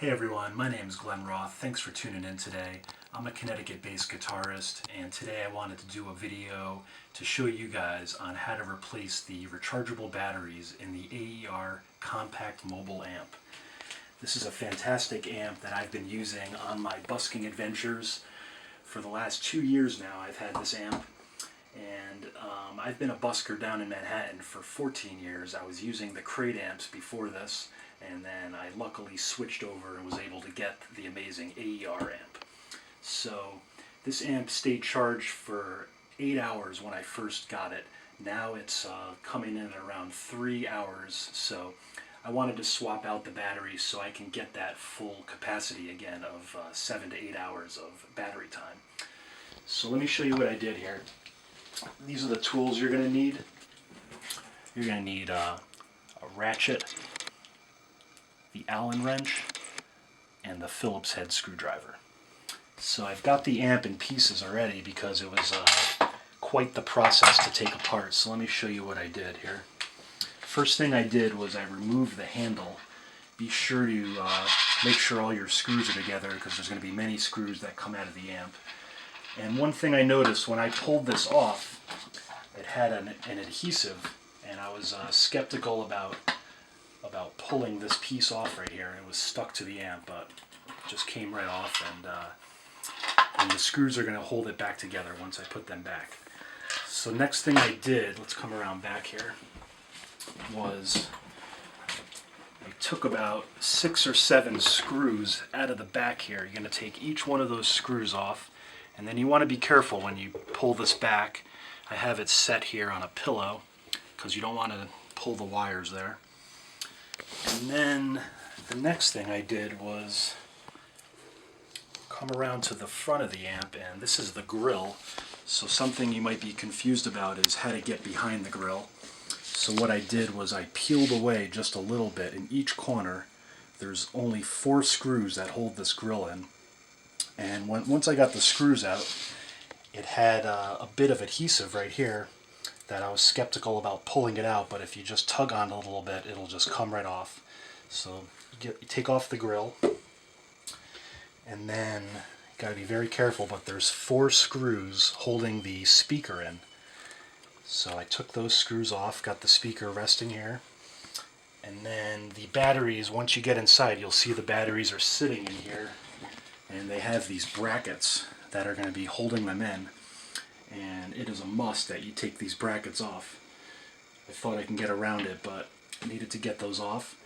Hey everyone, my name is Glenn Roth. Thanks for tuning in today. I'm a Connecticut-based guitarist, and today I wanted to do a video to show you guys on how to replace the rechargeable batteries in the AER Compact Mobile amp. This is a fantastic amp that I've been using on my busking adventures. For the last 2 years now I've had this amp, and I've been a busker down in Manhattan for 14 years. I was using the crate amps before this, and then I luckily switched over and was able to get the amazing AER amp. So this amp stayed charged for 8 hours when I first got it. Now it's coming in at around 3 hours, so I wanted to swap out the batteries so I can get that full capacity again of 7 to 8 hours of battery time. So let me show you what I did here. These are the tools you're going to need. You're going to need a ratchet, the Allen wrench, and the Phillips head screwdriver. So I've got the amp in pieces already because it was quite the process to take apart. So let me show you what I did here. First thing I did was I removed the handle. Be sure to make sure all your screws are together because there's going to be many screws that come out of the amp. And one thing I noticed when I pulled this off, it had an adhesive, and I was skeptical about pulling this piece off right here. It was stuck to the amp, but it just came right off, and the screws are going to hold it back together once I put them back. So next thing I did, let's come around back here, was I took about 6 or 7 screws out of the back here. You're going to take each one of those screws off, and then you want to be careful when you pull this back. I have it set here on a pillow because you don't want to pull the wires there. And then the next thing I did was come around to the front of the amp, and this is the grill. So something you might be confused about is how to get behind the grill. So what I did was I peeled away just a little bit. In each corner there's only 4 screws that hold this grill in. And once I got the screws out, it had a bit of adhesive right here that I was skeptical about pulling it out, but if you just tug on it a little bit, it'll just come right off. So you take off the grill, and then you got to be very careful, but there's 4 screws holding the speaker in. So I took those screws off, got the speaker resting here, and then the batteries, once you get inside, you'll see the batteries are sitting in here, and they have these brackets that are going to be holding them in, and it is a must that you take these brackets off. I thought I can get around it, but I needed to get those off.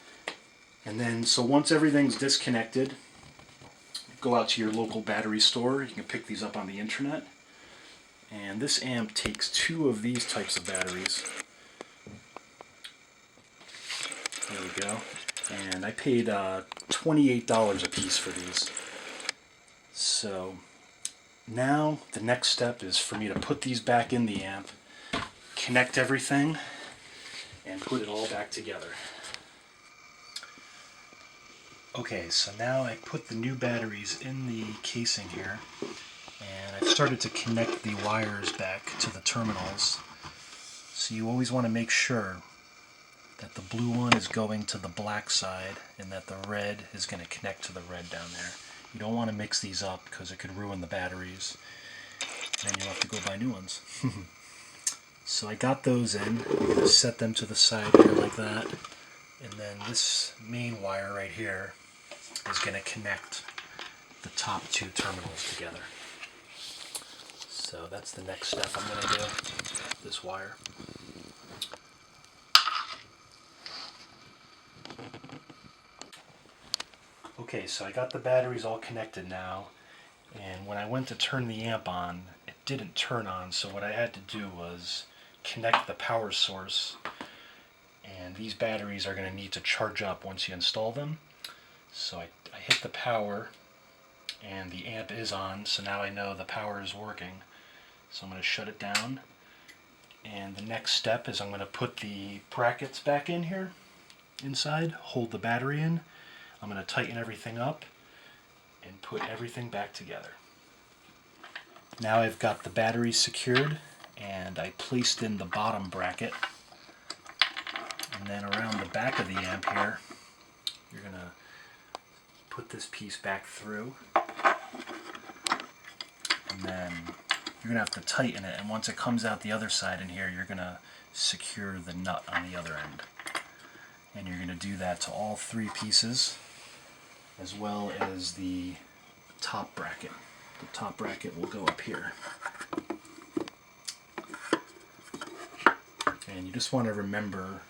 And then, so once everything's disconnected, go out to your local battery store. You can pick these up on the internet. And this amp takes 2 of these types of batteries. There we go. And I paid $28 a piece for these. So now the next step is for me to put these back in the amp, connect everything, and put it all back together. Okay, so now I put the new batteries in the casing here, and I've started to connect the wires back to the terminals. So you always want to make sure that the blue one is going to the black side and that the red is going to connect to the red down there. You don't want to mix these up because it could ruin the batteries, and then you'll have to go buy new ones. So I got those in. I'm going to set them to the side here like that, and then this main wire right here is going to connect the top 2 terminals together. So that's the next step I'm going to do, this wire. Okay, so I got the batteries all connected now, and when I went to turn the amp on, it didn't turn on, so what I had to do was connect the power source, and these batteries are going to need to charge up once you install them. So I hit the power, and the amp is on, so now I know the power is working. So I'm going to shut it down, and the next step is I'm going to put the brackets back in here, inside, hold the battery in. I'm going to tighten everything up and put everything back together. Now I've got the batteries secured, and I placed in the bottom bracket, and then around the back of the amp here, you're going to put this piece back through, and then you're going to have to tighten it, and once it comes out the other side in here, you're going to secure the nut on the other end. And you're going to do that to all three pieces, as well as the top bracket. The top bracket will go up here. And you just want to remember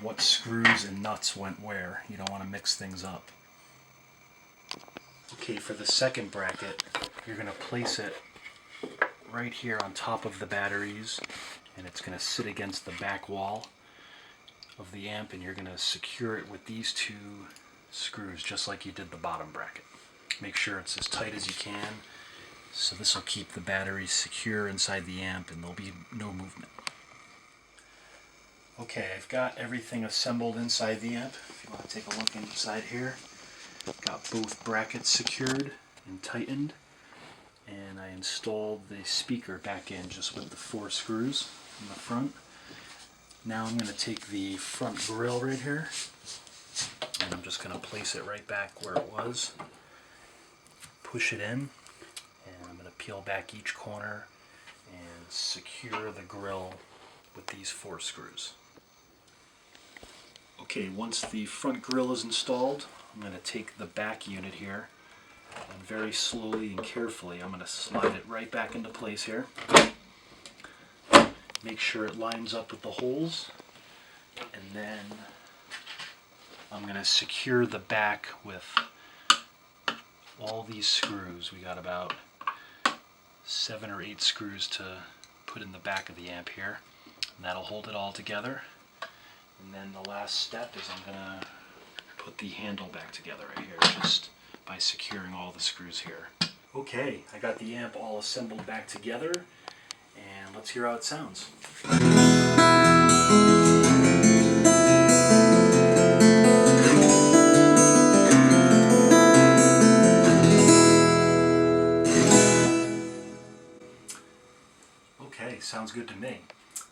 what screws and nuts went where. You don't want to mix things up. Okay, for the second bracket, you're going to place it right here on top of the batteries, and it's going to sit against the back wall of the amp, and you're going to secure it with these two screws just like you did the bottom bracket. Make sure it's as tight as you can, so this will keep the batteries secure inside the amp and there'll be no movement. Okay, I've got everything assembled inside the amp. If you want to take a look inside here, got both brackets secured and tightened, and I installed the speaker back in just with the 4 screws in the front. Now I'm going to take the front grill right here, and I'm just going to place it right back where it was, push it in, and I'm going to peel back each corner and secure the grill with these 4 screws. Okay, once the front grill is installed, I'm going to take the back unit here, and very slowly and carefully I'm going to slide it right back into place here. Make sure it lines up with the holes, and then I'm going to secure the back with all these screws. We got about 7 or 8 screws to put in the back of the amp here, and that'll hold it all together. And then the last step is I'm going to put the handle back together right here, just by securing all the screws here. Okay, I got the amp all assembled back together, and let's hear how it sounds. Okay, sounds good to me.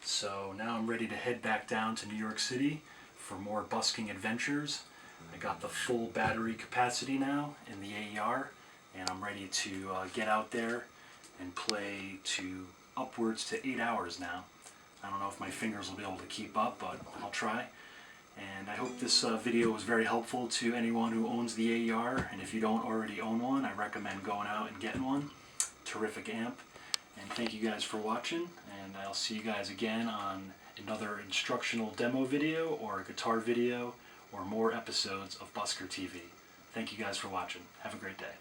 So now I'm ready to head back down to New York City for more busking adventures. I got the full battery capacity now in the AER, and I'm ready to get out there and play to upwards to 8 hours now. I don't know if my fingers will be able to keep up, but I'll try. And I hope this video was very helpful to anyone who owns the AER, and if you don't already own one, I recommend going out and getting one. Terrific amp. And thank you guys for watching, and I'll see you guys again on another instructional demo video or a guitar video or more episodes of Busker TV. Thank you guys for watching. Have a great day.